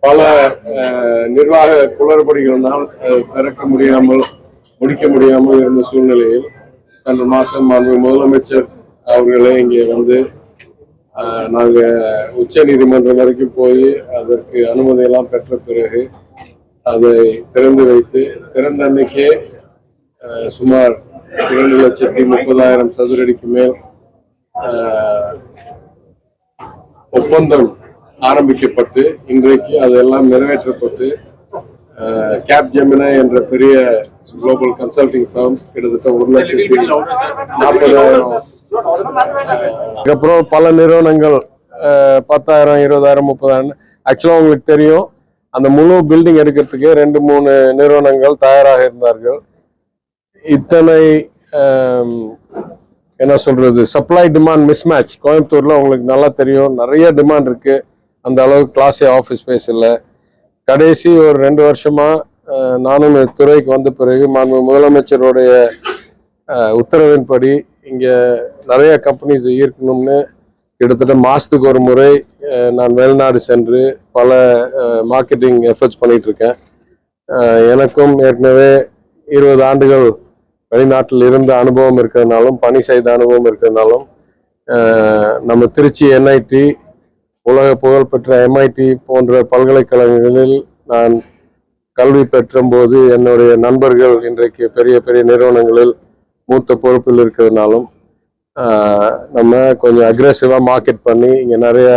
பல நிர்வாக குளறுபடிகளினால் திறக்க முடியாமல் முடிக்க முடியாமல் இருந்த சூழ்நிலையில் சென்ற மாதம் முதலமைச்சர் அவர்களே இங்கே வந்து நாங்கள் உச்ச நீதிமன்றம் வரைக்கும் போய் அதற்கு அனுமதியெல்லாம் பெற்ற பிறகு அதை திறந்து வைத்து திறந்த அன்னைக்கே சுமார் 2,30,000 சதுரடிக்கு மேல் ஒப்பந்தம் ஆரம்பிக்கப்பட்டு இன்றைக்கு அதெல்லாம் நிறைவேற்றப்பட்டு கேப்ஜெமினி என்ற பெரிய குளோபல் கன்சல்டிங் ஃபார்ம் கிட்டத்தட்ட 1,40,000 அதுக்கப்புறம் பல நிறுவனங்கள் 10,000 20,000 30,000 ஆக்சுவலா உங்களுக்கு தெரியும் அந்த முழு பில்டிங் எடுக்கிறதுக்கு 2-3 நிறுவனங்கள் தயாராக இருந்தார்கள். இத்தனை என்ன சொல்றது சப்ளை டிமாண்ட் மிஸ்மேட்ச் கோயம்புத்தூர்ல உங்களுக்கு நல்லா தெரியும், நிறைய டிமாண்ட் இருக்கு. அந்த அளவுக்கு கிளாஸ் ஏ ஆஃபீஸ் ஸ்பேஸ் இல்லை. கடைசி ஒரு 2 வருஷமா நானும் துறைக்கு வந்த பிறகு முதலமைச்சருடைய உத்தரவின்படி இங்க நிறைய கம்பெனிஸ் ஈர்க்கணும்னு கிட்டத்தட்ட மாசத்துக்கு ஒரு முறை நான் வெளிநாடு சென்று பல மார்க்கெட்டிங் எஃபர்ட்ஸ் பண்ணிட்டு இருக்கேன். எனக்கும் ஏற்கனவே 20 ஆண்டுகள் வெளிநாட்டில் இருந்த அனுபவம் இருக்கிறதுனாலும் பணி செய்த அனுபவம் இருக்கிறதுனாலும் நம்ம திருச்சி NIT உலக புகழ்பெற்ற MIT போன்ற பல்கலைக்கழகங்களில் நான் கல்வி பெற்ற போது என்னுடைய நண்பர்கள் இன்றைக்கு பெரிய பெரிய நிறுவனங்களில் மூத்த பொறுப்பில் இருக்கிறதுனாலும் நம்ம கொஞ்சம் அக்ரெசிவா மார்க்கெட் பண்ணி இங்க நிறைய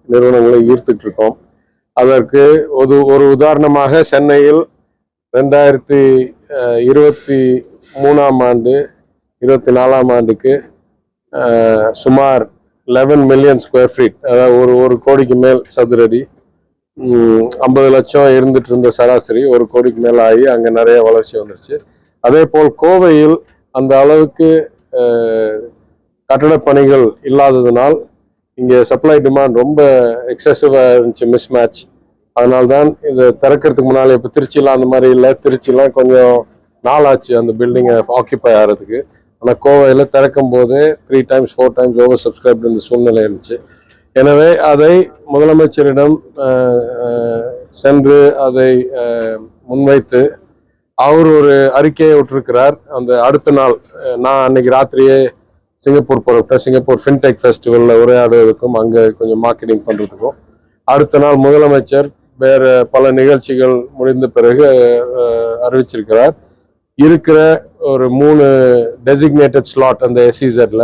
நிறுவனங்களை ஈர்த்துட்டு இருக்கோம். அதற்கு ஒரு உதாரணமாக சென்னையில் 2023ஆம் ஆண்டு 24ஆம் ஆண்டுக்கு சுமார் 11 மில்லியன் ஸ்கொயர் ஃபீட், அதாவது ஒரு கோடிக்கு மேல் சதுரடி, 50 லட்சம் இருந்துட்டு இருந்த சராசரி 1 கோடிக்கு மேல ஆகி அங்க நிறைய வளர்ச்சி வந்துருச்சு. அதே போல் கோவையில் அந்த அளவுக்கு கட்டட பணிகள் இல்லாததுனால் இங்கே சப்ளை டிமாண்ட் ரொம்ப எக்ஸசிவா இருந்துச்சு, மிஸ்மேட்ச். அதனால்தான் இதை திறக்கிறதுக்கு முன்னாலே இப்போ திருச்சியெல்லாம் அந்த மாதிரி இல்லை. திருச்சியெல்லாம் கொஞ்சம் நாளாச்சு அந்த பில்டிங்கை ஆக்கியபை ஆகிறதுக்கு. ஆனால் கோவையில் திறக்கும் போது 3 times 4 times ஓவர் சப்ஸ்கிரைப்டு இந்த சூழ்நிலை இருந்துச்சு. எனவே அதை முதலமைச்சரிடம் சென்று அதை முன்வைத்து அவர் ஒரு அறிக்கையை விட்டிருக்கிறார். அந்த அடுத்த நாள் நான் அன்னைக்கு ராத்திரியே சிங்கப்பூர் புறப்பட்டேன். சிங்கப்பூர் ஃபின்டெக் ஃபெஸ்டிவலில் உரையாடுவதற்கும் அங்கே கொஞ்சம் மார்க்கெட்டிங் பண்ணுறதுக்கும். அடுத்த நாள் முதலமைச்சர் வேற பல நிகழ்ச்சிகள் முடிந்த பிறகு அறிவிச்சிருக்கிறார். இருக்கிற ஒரு 3 டெசிக்னேட்டட் ஸ்லாட் அந்த SEZல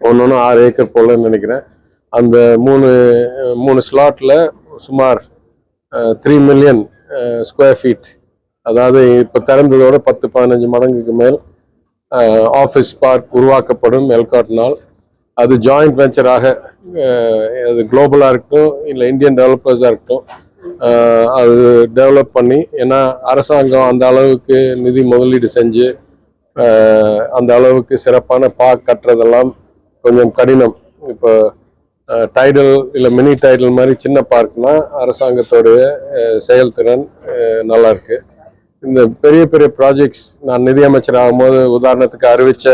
ஒன்று 6 ஏக்கர் போலன்னு நினைக்கிறேன். அந்த 3 ஸ்லாட்ல சுமார் 3 மில்லியன் ஸ்கொயர் ஃபீட், அதாவது இப்போ திறந்ததோட 10-15 மடங்குக்கு மேல் ஆஃபீஸ் பார்க் உருவாக்கப்படும் எல்காட்னால். அது ஜாயிண்ட் வெஞ்சராக அது குளோபலாக இருக்கட்டும் இல்லை இந்தியன் டெவலப்பர்ஸாக இருக்கட்டும் அது டெவலப் பண்ணி, ஏன்னா அரசாங்கம் அந்த அளவுக்கு நிதி முதலீடு செஞ்சு அந்த அளவுக்கு சிறப்பான பார்க் கட்டுறதெல்லாம் கொஞ்சம் கடினம். இப்போ டைடல் இல்லை மினி டைடல் மாதிரி சின்ன பார்க்னா அரசாங்கத்தோடைய செயல்திறன் நல்லா இருக்கு. இந்த பெரிய பெரிய ப்ராஜெக்ட்ஸ் நான் நிதியமைச்சர் ஆகும்போது உதாரணத்துக்கு அறிவிச்ச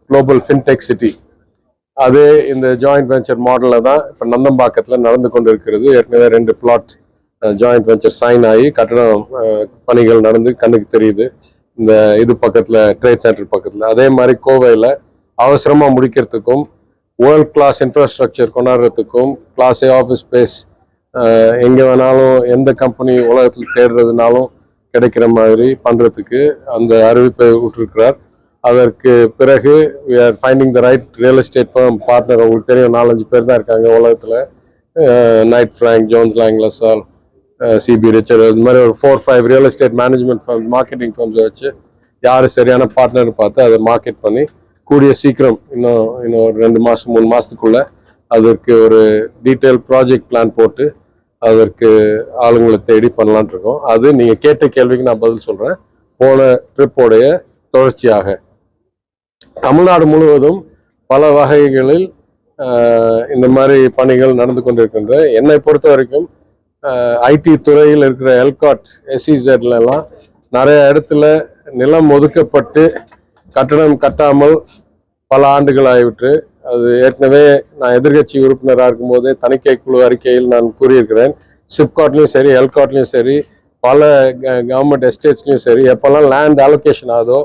குளோபல் ஃபின்டெக் சிட்டி, அது இந்த ஜாயிண்ட் வெஞ்சர் மாடலில் தான் இப்போ நந்தம்பாக்கத்தில் நடந்து கொண்டு இருக்கிறது. ஏற்கனவே 2 பிளாட் ஜாயிண்ட் வெஞ்சர் சைன் ஆகி கட்டடம் பணிகள் நடந்து கண்ணுக்கு தெரியுது இந்த இது பக்கத்தில், ட்ரேட் சென்டர் பக்கத்தில். அதே மாதிரி கோவையில் அவசரமாக முடிக்கிறதுக்கும் வேர்ல்ட் கிளாஸ் இன்ஃப்ராஸ்ட்ரக்சர் கொண்டாடுறதுக்கும் கிளாஸ் ஏ ஆஃபீஸ் ஸ்பேஸ் எங்கே வேணாலும் எந்த கம்பெனி உலகத்தில் தேடுறதுனாலும் கிடைக்கிற மாதிரி பண்ணுறதுக்கு அந்த அறிவிப்பை விட்டுருக்கிறார். அதற்கு பிறகு we are finding the right real estate firm partner. உங்களுக்கு தெரியும் 4-5 பேர் தான் இருக்காங்க உலகத்தில். Knight Frank, Jones Lang LaSalle, CB Richard, இது மாதிரி ஒரு 4-5 real estate management firm, marketing ஃபர்ம்ஸை வச்சு யார் சரியான பார்ட்னர் பார்த்து அதை மார்க்கெட் பண்ணி கூடிய சீக்கிரம் இன்னும் 2 மாதம் 3 மாதத்துக்குள்ள அதற்கு ஒரு டீட்டெயில் ப்ராஜெக்ட் பிளான் போட்டு அதற்கு ஆளுங்களை தேடி பண்ணலான் இருக்கோம். அது நீங்கள் கேட்ட கேள்விக்கு நான் பதில் சொல்கிறேன். போன ட்ரிப்போடைய தொடர்ச்சியாக தமிழ்நாடு முழுவதும் பல வகைகளில் இந்த மாதிரி பணிகள் நடந்து கொண்டிருக்கின்ற. என்னை பொறுத்த வரைக்கும் IT துறையில் இருக்கிற எல்காட் SEZலாம் நிறைய இடத்துல நிலம் ஒதுக்கப்பட்டு கட்டணம் கட்டாமல் பல ஆண்டுகள் ஆகிவிட்டு, அது ஏற்கனவே நான் எதிர்கட்சி உறுப்பினராக இருக்கும்போதே தணிக்கை குழு அறிக்கையில் நான் கூறியிருக்கிறேன். சிப்காட்லேயும் சரி, எல்காட்லேயும் சரி, பல கவர்மெண்ட் எஸ்டேட்ஸ்லையும் சரி, எப்போல்லாம் லேண்ட் அலோகேஷன் ஆகுதோ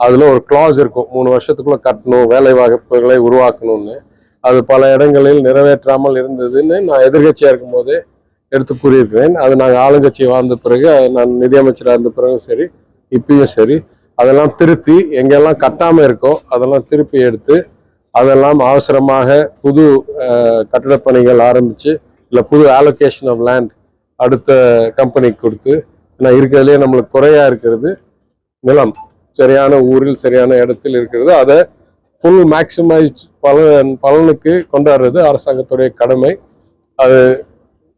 அதில் ஒரு கிளாஸ் இருக்கும், 3 வருஷத்துக்குள்ளே கட்டணும், வேலை வாய்ப்புகளை உருவாக்கணும்னு. அது பல இடங்களில் நிறைவேற்றாமல் இருந்ததுன்னு நான் எதிர்கட்சியாக இருக்கும்போதே எடுத்து கூறியிருக்கிறேன். அது நாங்கள் ஆளுங்கட்சி வாழ்ந்த பிறகு, நான் நிதியமைச்சராக இருந்த பிறகும் சரி, இப்பயும் சரி, அதெல்லாம் திருத்தி எங்கெல்லாம் கட்டாமல் இருக்கோ அதெல்லாம் திருப்பி எடுத்து அதெல்லாம் அவசரமாக புது கட்டிடப் பணிகள் ஆரம்பித்து இல்லை புது அலோகேஷன் ஆஃப் லேண்ட் அடுத்த கம்பெனிக்கு கொடுத்து, ஏன்னா இருக்கிறதுலே நம்மளுக்கு குறையா இருக்கிறது நிலம், சரியான ஊரில் சரியான இடத்தில் இருக்கிறது. அதை ஃபுல் மேக்சிமைஸ் பலனுக்கு கொண்டாடுறது அரசாங்கத்துடைய கடமை. அது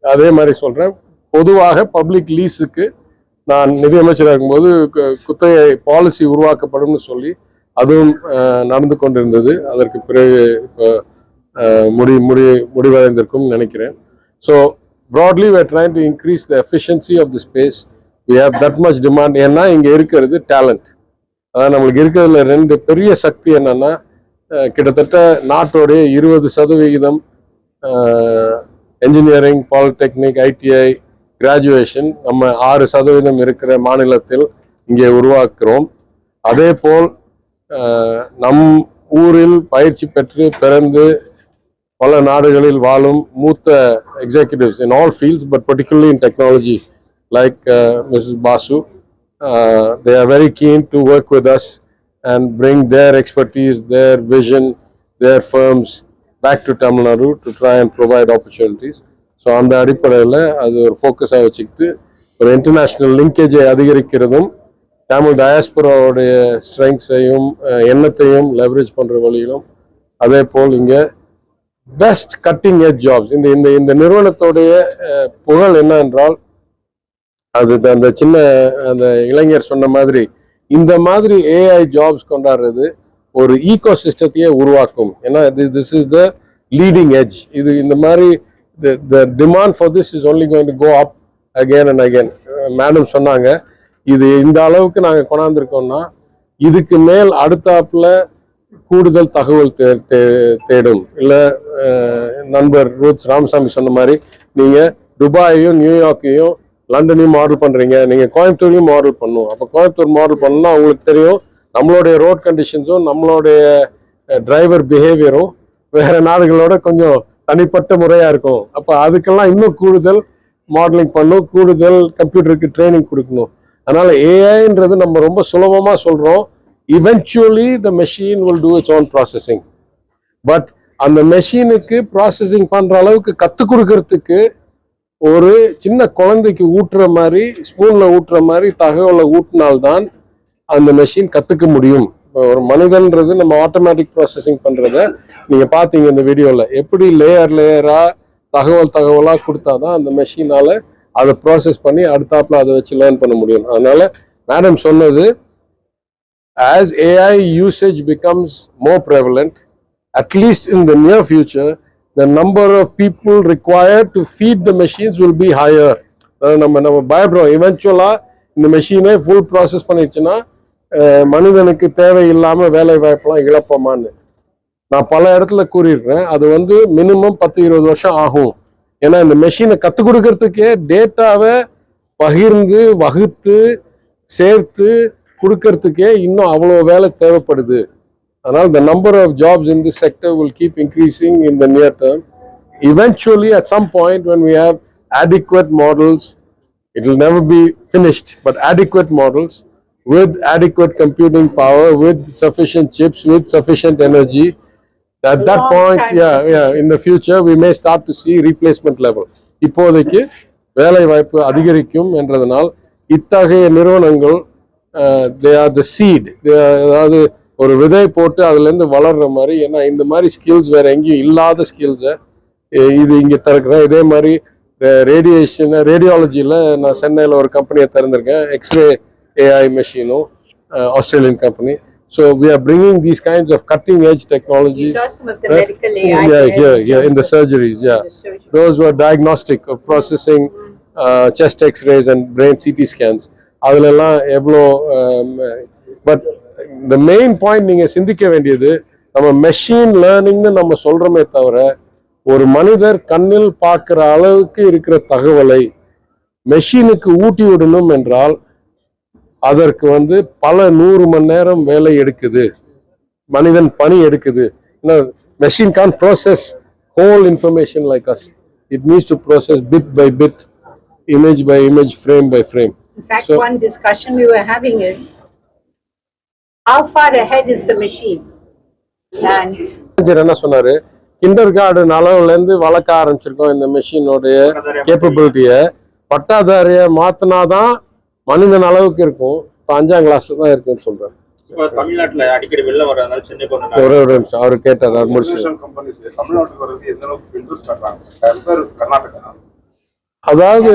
அதே மாதிரி சொல்கிறேன், பொதுவாக பப்ளிக் லீஸுக்கு நான் நிதியமைச்சராக இருக்கும்போது குத்தகை பாலிசி உருவாக்கப்படும் சொல்லி அதுவும் நடந்து கொண்டிருந்தது. அதற்கு பிறகு இப்போ முடிவடைந்திருக்கும் நினைக்கிறேன். So broadly we are trying to increase the efficiency of the space. We have that much demand. ஏன்னா இங்கே இருக்கிறது டேலண்ட். அதான் நம்மளுக்கு இருக்கிறதுல 2 பெரிய சக்தி என்னன்னா, கிட்டத்தட்ட நாட்டோடைய 20% என்ஜினியரிங், பாலிடெக்னிக், ஐடிஐ கிராஜுவேஷன் நம்ம 6% இருக்கிற மாநிலத்தில் இங்கே உருவாக்குறோம். அதே போல் நம் ஊரில் பயிற்சி பெற்று பிறந்து பல நாடுகளில் வாழும் மூத்த executives in all fields, but particularly in technology, like Mrs. Basu, they are very keen to work with us and bring their expertise, their vision, their firms back to Tamil Nadu to try and provide opportunities. So அந்த அடிப்படையில் அது ஒரு ஃபோக்கஸாக வச்சுக்கிட்டு ஒரு international லிங்கேஜை அதிகரிக்கிறதும், Tamil டயாஸ்பராவுடைய ஸ்ட்ரெங்ஸையும் எண்ணத்தையும் leverage பண்ணுற வழியிலும், அதே போல் இங்கே பெஸ்ட் கட்டிங் எட்ஜ் ஜாப்ஸ். இந்த நிறுவனத்துடைய புகழ் என்ன என்றால், அது அந்த சின்ன அந்த இளைஞர் சொன்ன மாதிரி இந்த மாதிரி ஏஐ ஜாப்ஸ் கொண்டாடுறது ஒரு ஈகோ சிஸ்டத்தையே உருவாக்கும். ஏன்னா this is the leading edge. இது இந்த மாதிரி the demand for this is only going to go up again and again. Madam சொன்னாங்க, இது இந்த அளவுக்கு நாங்கள் கொண்டாந்துருக்கோம்னா இதுக்கு மேல் அடுத்தாப்புல கூடுதல் தகவல் தேடும். இல்லை நண்பர் ரூத் ராமசாமி சொன்ன மாதிரி நீங்கள் துபாயையும் நியூயார்க்கையும் லண்டனையும் மாடல் பண்ணுறீங்க, நீங்கள் கோயம்புத்தூரையும் மாடல் பண்ணும். அப்போ கோயம்புத்தூர் மாடல் பண்ணணும்னா அவங்களுக்கு தெரியும் நம்மளுடைய ரோட் கண்டிஷன்ஸும் நம்மளுடைய டிரைவர் பிஹேவியரும் வேறு நாடுகளோட கொஞ்சம் தனிப்பட்ட முறையாக இருக்கும். அப்போ அதுக்கெல்லாம் இன்னும் கூடுதல் மாடலிங் பண்ணும், கூடுதல் கம்ப்யூட்டருக்கு ட்ரைனிங் கொடுக்கணும். அதனால் ஏஐன்றது நம்ம ரொம்ப சுலபமாக சொல்கிறோம். eventually the machine will do its own processing, but அந்த மெஷினுக்கு ப்ராசஸிங் பண்ணுற அளவுக்கு கற்றுக் கொடுக்கறதுக்கு ஒரு சின்ன குழந்தைக்கு ஊட்டுற மாதிரி, ஸ்பூனில் ஊட்டுற மாதிரி தகவலை ஊட்டினால்தான் அந்த மெஷின் கற்றுக்க முடியும். ஒரு மனிதன்றது நம்ம ஆட்டோமேட்டிக் ப்ராசஸிங் பண்ணுறத நீங்கள் பார்த்தீங்க இந்த வீடியோவில், எப்படி லேயராக தகவலாக கொடுத்தாதான் அந்த மெஷினால் அதை ப்ராசஸ் பண்ணி அடுத்தாப்புல அதை வச்சு லேர்ன் பண்ண முடியும். அதனால் மேடம் சொன்னது, as AI usage becomes more prevalent, at least in the near future, the number of people required to feed the machines will be higher. நம்ம பயப்படுறோம், இவென்ச்சுவலாக இந்த மெஷினை ஃபுல் ப்ராசஸ் பண்ணிடுச்சுன்னா மனிதனுக்கு தேவையில்லாமல் வேலை வாய்ப்பெல்லாம் இழப்போமான்னு. நான் பல இடத்துல கூறியிருக்கிறேன், அது மினிமம் 10-20 வருஷம் ஆகும். ஏன்னா இந்த மெஷினை கற்றுக் கொடுக்கறதுக்கே டேட்டாவை பகிர்ந்து வகுத்து சேர்த்து கொடுக்கறதுக்கே இன்னும் அவ்வளோ வேலை தேவைப்படுது. அதனால் the number of jobs in this sector will keep increasing in the near term. Eventually, at some point, when we have adequate models, it will never be finished, but adequate models with adequate computing power, with sufficient chips, with sufficient energy, at that point, in the future, we may start to see replacement level. இப்போதைக்கு வேலை வாய்ப்பு அதிகரிக்கும் என்றதனால் இத்தகைய நிறுவனங்கள் they are the seed. அதாவது ஒரு விதை போட்டு அதுலேருந்து வளர்ற மாதிரி. ஏன்னா இந்த மாதிரி ஸ்கில்ஸ் வேற எங்கேயும் இல்லாத ஸ்கில்ஸை இது இங்கே திறக்கிறேன். இதே மாதிரி ரேடியாலஜியில் நான் சென்னையில் ஒரு கம்பெனியை திறந்திருக்கேன், எக்ஸ்ரே AI machineம், Australian company. So we are bringing these kinds of cutting edge technologies. You saw some of the medical AI. Yeah, in the surgeries, Those were diagnostic of processing chest X-rays and brain CT scans. அதுலெல்லாம் எவ்வளோ, but the main point நீங்கள் சிந்திக்க வேண்டியது, நம்ம machine லேர்னிங்னு நம்ம சொல்கிறோமே தவிர ஒரு மனிதர் கண்ணில் பார்க்கிற அளவுக்கு இருக்கிற தகவலை மெஷினுக்கு ஊட்டி விடணும் என்றால் அதற்கு வந்து பல 100 மணி நேரம் வேலை எடுக்குது, மனிதன் பணி எடுக்குது. Machine can process whole information like us. It needs to process bit by bit, image by image, frame by frame. In fact, one discussion we were having is how far ahead is the machine? And என்ன சொன்னாரு, kinder garden அளவுல இருந்து வளர்க்க ஆரம்பிச்சிருக்கோம் இந்த மெஷினோடைய கேப்பபிலிட்டியை. பட்டாதாரிய மாத்தினாதான் மனிதன் அளவுக்கு இருக்கும். இப்போ 5ஆம் கிளாஸ்ல தான் இருக்குன்னு சொல்றேன். தமிழ்நாட்டுல அடிக்கடி வெள்ளம் வரதுனால சென்னைக்கு வந்து ஒரே ஒரு நிமிஷம் அவர் கேட்டார், அவர் முடிச்சு. அதாவது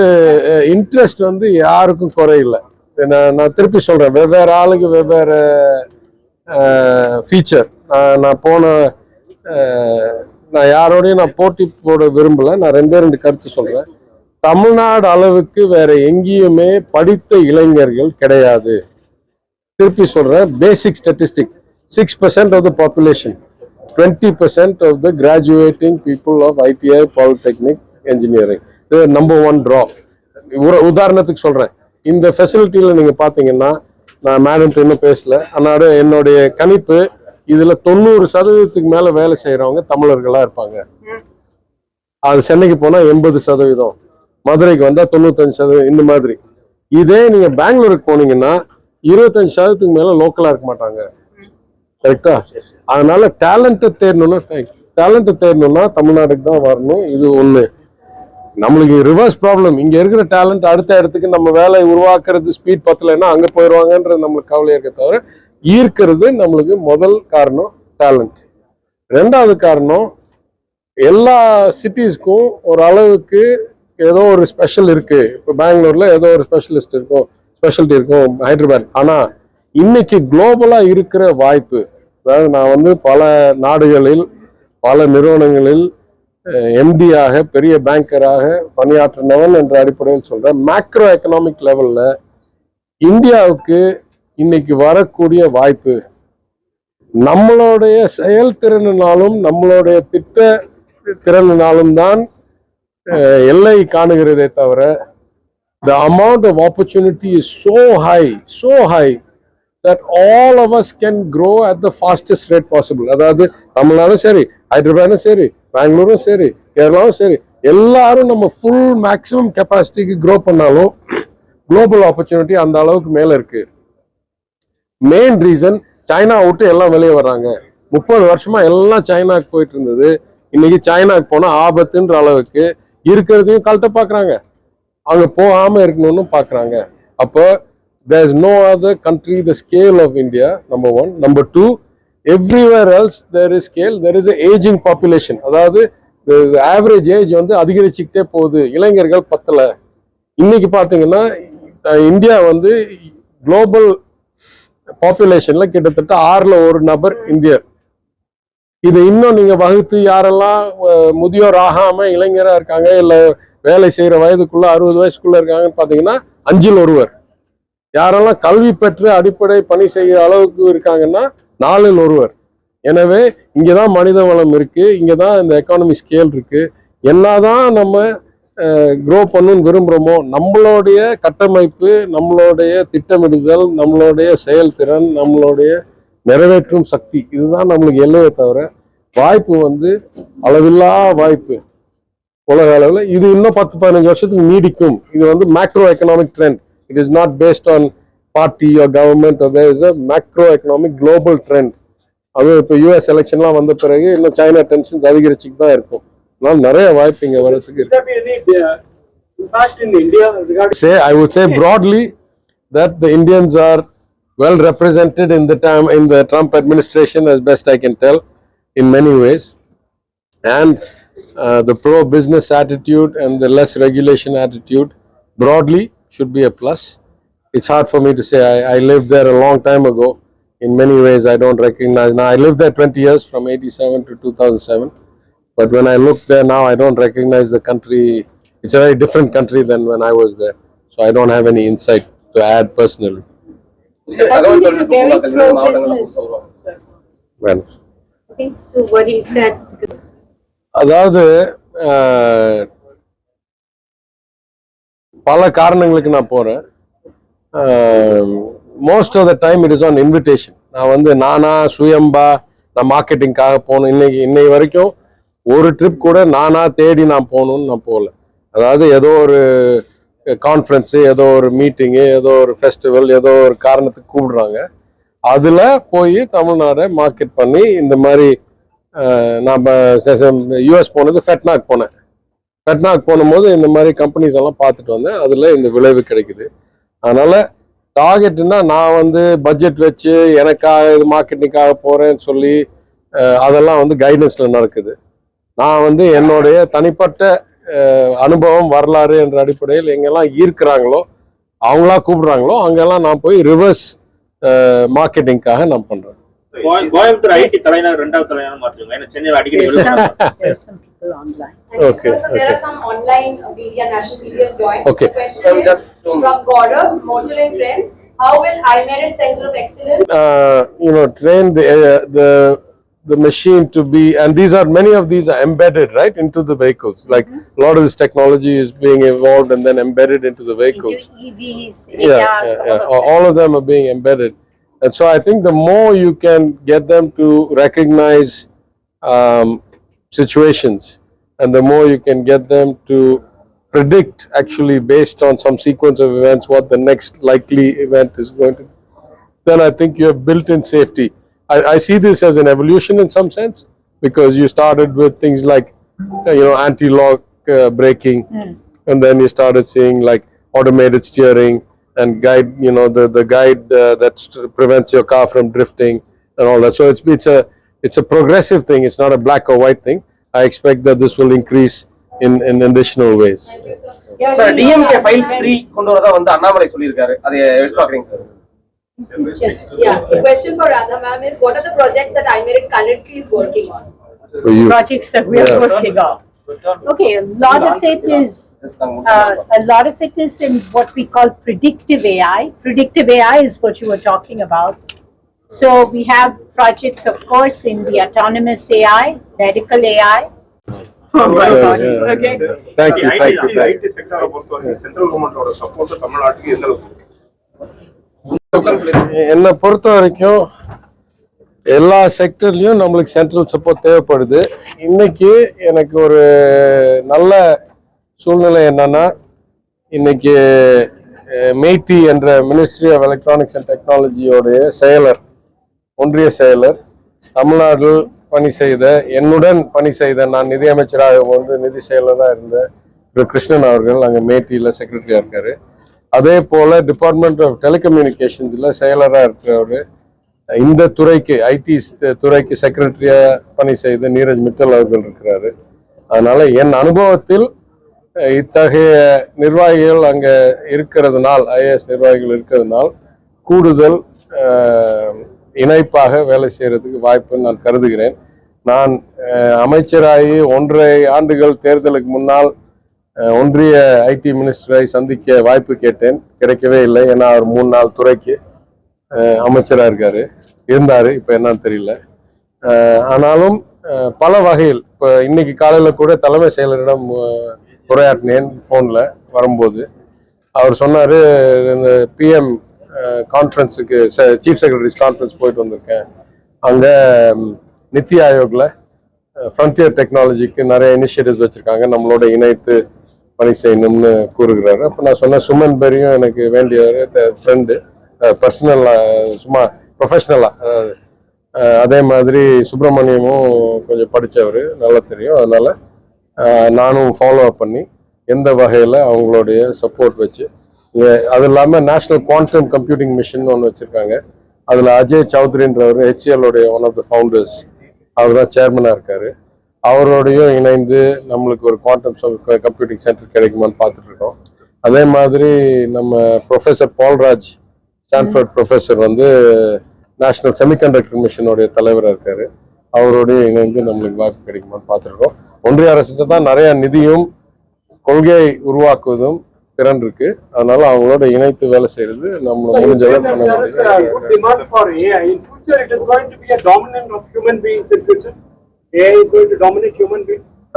இன்ட்ரெஸ்ட் வந்து யாருக்கும் குறையில்லை. நான் திருப்பி சொல்றேன், வெவ்வேறு ஆளுக்கு வெவ்வேறு ஃபீச்சர். நான் யாரோடையும் நான் போட்டி போட விரும்பல. நான் ரெண்டு கருத்து சொல்றேன். தமிழ்நாடு அளவுக்கு வேற எங்கேயுமே படித்த இளைஞர்கள் கிடையாது. திருப்பி சொல்றேன், பேசிக் statistic 6% of the population, 20% of the graduating people of ITI, Polytechnic, Engineering. இது நம்பர் 1 draw. உதாரணத்துக்கு சொல்றேன், இந்த ஃபெசிலிட்டியில நீங்க பாத்தீங்கன்னா, நான் மேடம்கிட்ட இன்னும் பேசல, ஆனால் என்னுடைய கணிப்பு இதுல 90% மேல வேலை செய்யறவங்க தமிழர்களா இருப்பாங்க. அது சென்னைக்கு போனா 80%, மதுரைக்கு வந்தா 95%, இந்த மாதிரி. இதே நீங்க பெங்களூருக்கு போனீங்கன்னா 25% மேல லோக்கலா இருக்க மாட்டாங்க. கரெக்டா? அதனால டேலண்ட்டை தேடணும்னா தமிழ்நாடுக்கு தான் வரணும். இது ஒண்ணு. நம்மளுக்கு ரிவர்ஸ் ப்ராப்ளம். இங்க இருக்கிற டேலண்ட் அடுத்த இடத்துக்கு நம்ம வேலை உருவாக்குறது ஸ்பீட் பத்தலைன்னா அங்க போயிடுவாங்கன்றது நம்மளுக்கு கவலையா இருக்க தவிர, ஈர்க்கிறது நம்மளுக்கு முதல் காரணம் டேலண்ட். 2வது காரணம், எல்லா சிட்டிஸ்க்கும் ஒரு அளவுக்கு ஏதோ ஒரு ஸ்பெஷல் இருக்கு. இப்போ பெங்களூர்ல ஏதோ ஒரு ஸ்பெஷலிஸ்ட் இருக்கும், ஸ்பெஷாலிட்டி இருக்கும், ஹைதராபாத். ஆனா இன்னைக்கு குளோபலா இருக்கிற வாய்ப்பு, அதாவது நான் வந்து பல நாடுகளில் பல நிறுவனங்களில் எம்டியாக பெரிய பேங்கராக பணியாற்றினவன் என்ற அடிப்படையில் சொல்றேன். மேக்ரோ எக்கனாமிக் லெவல்ல இந்தியாவுக்கு இன்னைக்கு வரக்கூடிய வாய்ப்பு நம்மளுடைய செயல்திறனாலும் நம்மளுடைய திட்ட திறனாலும் தான் எல்லை காணுகிறதே தவிர, the amount of opportunity is so high that all of us can grow at the fastest rate possible. அதாவது தமிழ்நாடும் சரி, ஹைதராபாடும் சரி, பெங்களூரும் சரி, கேரளாவும் சரி, எல்லாரும் நம்ம ஃபுல் மேக்ஸிமம் கெப்பாசிட்டிக்கு க்ரோ பண்ணாலும் குளோபல் ஆப்பர்ச்சுனிட்டி அந்த அளவுக்கு மேல இருக்கு. மெயின் ரீசன், சைனா விட்டு எல்லாம் வெளியே வர்றாங்க. 30 வருஷமா எல்லாம் சைனாக்கு போயிட்டு இருந்தது. இன்னைக்கு சைனாக்கு போனா ஆபத்துன்ற அளவுக்கு இருக்கிறதையும் கழட்ட பாக்குறாங்க, அங்க போகாம இருக்கணும்னு பாக்குறாங்க. அப்போ there is no other country the scale of India, number 1. Number 2, everywhere else there is scale, there is a aging population. அதாவது ஆவரேஜ் ஏஜ் வந்து அதிகரிச்சுக்கிட்டே போகுது, இளைஞர்கள் பத்தல. இன்னைக்கு பாத்தீங்கன்னா இந்தியா வந்து குளோபல் பாப்புலேஷன்ல கிட்டத்தட்ட 6ல் 1 நபர் இந்தியர். இது இன்னும் நீங்க வகுத்து யாரெல்லாம் முதியோர் ஆகாம இளைஞரா இருக்காங்க, இல்ல வேலை செய்யற வயதுக்குள்ள 60 வயசுக்குள்ள இருக்காங்கன்னு பாத்தீங்கன்னா 5ல் 1. யாரெல்லாம் கல்வி பெற்று அடிப்படை பணி செய்ய அளவுக்கு இருக்காங்கன்னா 4ல் 1. எனவே இங்கதான் மனித வளம் இருக்கு, இங்கதான் இந்த எக்கானமி ஸ்கேல் இருக்கு. என்னதான் நம்ம க்ரோ பண்ணணும்னு விரும்புறோமோ, நம்மளுடைய கட்டமைப்பு, நம்மளுடைய திட்டமிடுதல், நம்மளுடைய செயல்திறன், நம்மளுடைய நிறைவேற்றும் சக்தி, இதுதான் நம்மளுக்கு எல்லையை தவிர வாய்ப்பு வந்து அளவில்லா வாய்ப்பு உலக அளவில். இது இன்னும் 10-15 வருஷத்துக்கு நீடிக்கும். இது வந்து macro economic trend. It is not based on party or government. There is a macro economic global trend. அதுவும் இப்போ யூஎஸ் எலெக்ஷன்லாம் வந்த பிறகு இன்னும் சைனா டென்ஷன்ஸ் அதிகரிச்சுட்டு தான் இருக்கும். அதனால நிறைய வாய்ப்பு இங்க வரதுக்கு இருக்கு. I would say broadly that the Indians are well represented in the Trump administration, as best I can tell, in many ways. And the pro-business attitude and the less regulation attitude broadly should be a plus. It's hard for me to say. I lived there a long time ago. In many ways, I don't recognize. Now, I lived there 20 years, from 87 to 2007. But when I look there now, I don't recognize the country. It's a very different country than when I was there. So I don't have any insight to add personally. I think it's a very pro-business. Well, Okay, so what he said. அதாவது பல காரணங்களுக்கு நான் போறேன். Most of the time it is on invitation. நான் வந்து நானா சுயம்பா நான் மார்க்கெட்டிங்காக போகணும். இன்னை வரைக்கும் ஒரு ட்ரிப் கூட நானா தேடி நான் போகணும்னு நான் போகல. அதாவது ஏதோ ஒரு கான்ஃபரன்ஸு, ஏதோ ஒரு மீட்டிங்கு, ஏதோ ஒரு ஃபெஸ்டிவல், ஏதோ ஒரு காரணத்துக்கு கூப்பிடுறாங்க. அதில் போய் தமிழ்நாடை மார்க்கெட் பண்ணி இந்த மாதிரி நான் யூஎஸ் போனது ஃபெட்னாக் போனேன். ஃபெட்னாக் போகும்போது இந்த மாதிரி கம்பெனிஸ் எல்லாம் பார்த்துட்டு வந்தேன். அதில் இந்த விளைவு கிடைக்குது. அதனால டார்கெட்னா நான் வந்து பட்ஜெட் வச்சு எனக்காக இது மார்க்கெட்டிங்காக போகிறேன்னு சொல்லி அதெல்லாம் வந்து கைடன்ஸில் நடக்குது. நான் வந்து என்னுடைய தனிப்பட்ட அனுபவம் வரலாறு என்ற அடிப்படையில் எங்கெல்லாம் ஈர்க்கிறாங்களோ அவங்களா கூப்பிடுறாங்களோ அங்கெல்லாம் நான் போய் ரிவர்ஸ் மார்க்கெட்டிங்காக நான் பண்றேன். கோயம்புத்தூர் ஐடி தலைநகர் இரண்டாவது தலைநகர் மாற்றுங்க. ஏன்னா சென்னையில் அடிக்கடி There's some people online. Okay. So there are some online media, national media has joined. Okay. The question is from Gaurav, Motul and Friends. How will iMerit Center of Excellence Train the machine to be, and many of these are embedded right into the vehicles. Like a lot of this technology is being evolved and then embedded into the vehicles. Into EVs, Yeah. ARs, All of them are being embedded, and so I think the more you can get them to recognize situations, and the more you can get them to predict actually based on some sequence of events what the next likely event is going to be, then I think you have built-in safety. I see this as an evolution in some sense, because you started with things like anti-lock braking, and then you started seeing like automated steering and guide, the guide that prevents your car from drifting and all that. So it's a progressive thing. It's not a black or white thing. I expect that this will increase in additional ways. Thank you, sir. Sir, DMK files 3 கொண்டு வரதா வந்து அண்ணாமலை சொல்லியிருக்காரு. அதை எப்படி பாக்குறீங்க sir? Yeah, the question for Radha ma'am is what are the projects that iMerit currently is working on? For you. projects that we are working on. Okay, a lot of it is in what we call predictive AI. Predictive AI is what you were talking about. So we have projects, of course, in the autonomous AI, medical AI. Oh my God. Okay. Thank you. IT செக்டாரை பொறுத்தவரைக்கும் central கவர்மெண்டோட support தமிழ்நாட்டுக்கு எந்த அளவுக்கு இருக்கு? என்னை பொறுத்த வரைக்கும் எல்லா செக்டர்லயும் நம்மளுக்கு சென்ட்ரல் சப்போர்ட் தேவைப்படுது. இன்னைக்கு எனக்கு ஒரு நல்ல சூழ்நிலை என்னன்னா, இன்னைக்கு மெய்டி என்ற மினிஸ்ட்ரி ஆஃப் எலக்ட்ரானிக்ஸ் அண்ட் டெக்னாலஜியோடைய செயலர், ஒன்றிய செயலர், தமிழ்நாடு பணி செய்த, என்னுடன் பணி செய்த, நான் நிதியமைச்சராக வந்து நிதி செயலராக இருந்த கிருஷ்ணன் அவர்கள் அங்கே மேட்டியில் செக்ரட்டரியாக இருக்காரு. அதே போல டிபார்ட்மெண்ட் ஆஃப் டெலிகம்யூனிகேஷன்ஸில் செயலராக இருக்கிறவர், இந்த துறைக்கு ஐடி துறைக்கு செக்ரட்டரியாக பணி செய்த நீரஜ் மிட்டல் அவர்கள் இருக்கிறாரு. அதனால என் அனுபவத்தில் இத்தகைய நிர்வாகிகள் அங்கே இருக்கிறதுனால், ஐஏஎஸ் நிர்வாகிகள் இருக்கிறதுனால் கூடுதல் இணைப்பாக வேலை செய்யறதுக்கு வாய்ப்புன்னு நான் கருதுகிறேன். நான் அமைச்சராகி 1.5 ஆண்டுகள் தேர்தலுக்கு முன்னால் ஒன்றிய ஐடி மினிஸ்டரை சந்திக்க வாய்ப்பு கேட்டேன். கிடைக்கவே இல்லை. ஏன்னா அவர் 3-4 துறைக்கு அமைச்சராக இருந்தார். இப்போ என்னன்னு தெரியல. ஆனாலும் பல வகையில் இப்போ இன்னைக்கு காலையில் கூட தலைமை செயலரிடம் உரையாற்றினேன் ஃபோனில் வரும்போது. அவர் சொன்னார், இந்த பிஎம் கான்ஃபரன்ஸுக்கு சீஃப் செக்ரட்டரிஸ் கான்ஃபரன்ஸ் போயிட்டு வந்திருக்கேன். அங்கே நித்தி ஆயோக்ல ஃப்ரண்டியர் டெக்னாலஜிக்கு நிறைய இனிஷியேட்டிவ்ஸ் வச்சுருக்காங்க, நம்மளோட இணைத்து பணி செய்யணும்னு கூறுகிறாரு. அப்போ நான் சொன்னேன், சுமன் பெரியும் எனக்கு வேண்டியவர், ஃப்ரெண்டு, பர்சனலாக சும்மா ப்ரொஃபஷ்னலாக. அதே மாதிரி சுப்பிரமணியமும் கொஞ்சம் படித்தவர், நல்லா தெரியும். அதனால் நானும் ஃபாலோ அப் பண்ணி எந்த வகையில் அவங்களுடைய சப்போர்ட் வச்சு, அது இல்லாமல் நேஷ்னல் குவாண்டம் கம்ப்யூட்டிங் மிஷன் ஒன்று வச்சுருக்காங்க. அதில் அஜய் சௌத்ரின்றவர் ஹெச்ஏஎல்லுடைய ஒன் ஆஃப் த ஃபவுண்டர்ஸ், அவர் தான் சேர்மனாக இருக்கார். அவரோடையும் இணைந்து நம்மளுக்கு ஒரு குவாண்டம் கம்ப்யூட்டிங் சென்டர் கிடைக்குமான்னு பார்த்துட்ருக்கோம். அதே மாதிரி நம்ம ப்ரொஃபஸர் பால்ராஜ், ஸ்டான்ஃபோர்ட் ப்ரொஃபஸர் வந்து நேஷ்னல் செமிகண்டக்டர் மிஷனுடைய தலைவராக இருக்கார். அவரோடையும் இணைந்து நம்மளுக்கு வாய்ப்பு கிடைக்குமான்னு பார்த்துருக்கோம். ஒன்றிய அரசுகிட்ட தான் நிறைய நிதியும் கொள்கையை உருவாக்குவதும் திறன் இருக்கு. அதனால அவங்களோட இணைத்து வேலை செய்யறது நம்ம முடிஞ்ச அளவுக்கு பண்ண முடியும்.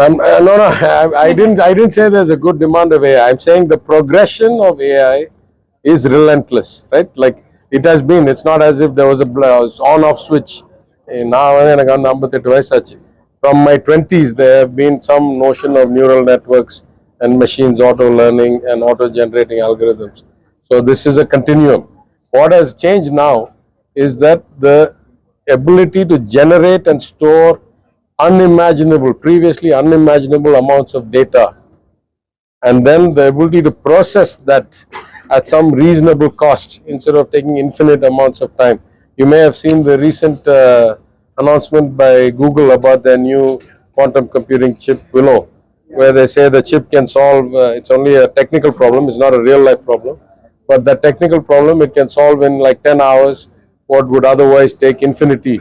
No, I didn't say there's a good demand of AI. I'm saying the progression of AI is relentless, right? Like it has been. It's not as if there was a on-off switch. Now, from my 20s, there have been some notion of neural networks and machines, auto learning and auto generating algorithms. So this is a continuum. What has changed now is that the ability to generate and store previously unimaginable amounts of data, and then the ability to process that at some reasonable cost instead of taking infinite amounts of time. You may have seen the recent announcement by Google about their new quantum computing chip Willow, where they say the chip can solve, it's only a technical problem, it's not a real life problem, but that technical problem it can solve in like 10 hours what would otherwise take infinity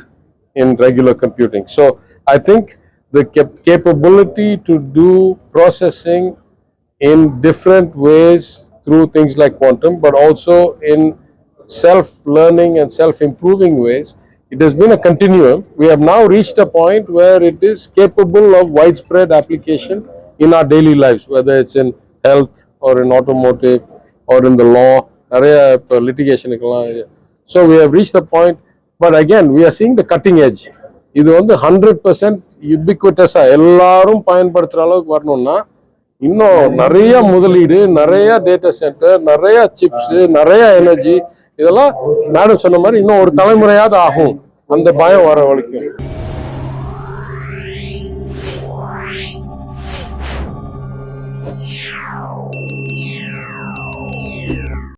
in regular computing. So I think the capability to do processing in different ways through things like quantum, but also in self-learning and self-improving ways, it has been a continuum. We have now reached a point where it is capable of widespread application in our daily lives, whether it's in health or in automotive or in the law, litigation. So we have reached the point, but again, we are seeing the cutting edge. இது வந்து 100% யுபிக்விட்டஸா எல்லாரும் பயன்படுத்துற அளவுக்கு வரணும்னா இன்னும் நிறைய முதலீடு, நிறைய டேட்டா சென்டர், நிறைய சிப்ஸ், நிறைய எனர்ஜி, இதெல்லாம் மேடம் சொன்ன மாதிரி இன்னும் ஒரு தலைமுறையாவது ஆகும் அந்த பயம் வர வரைக்கும்.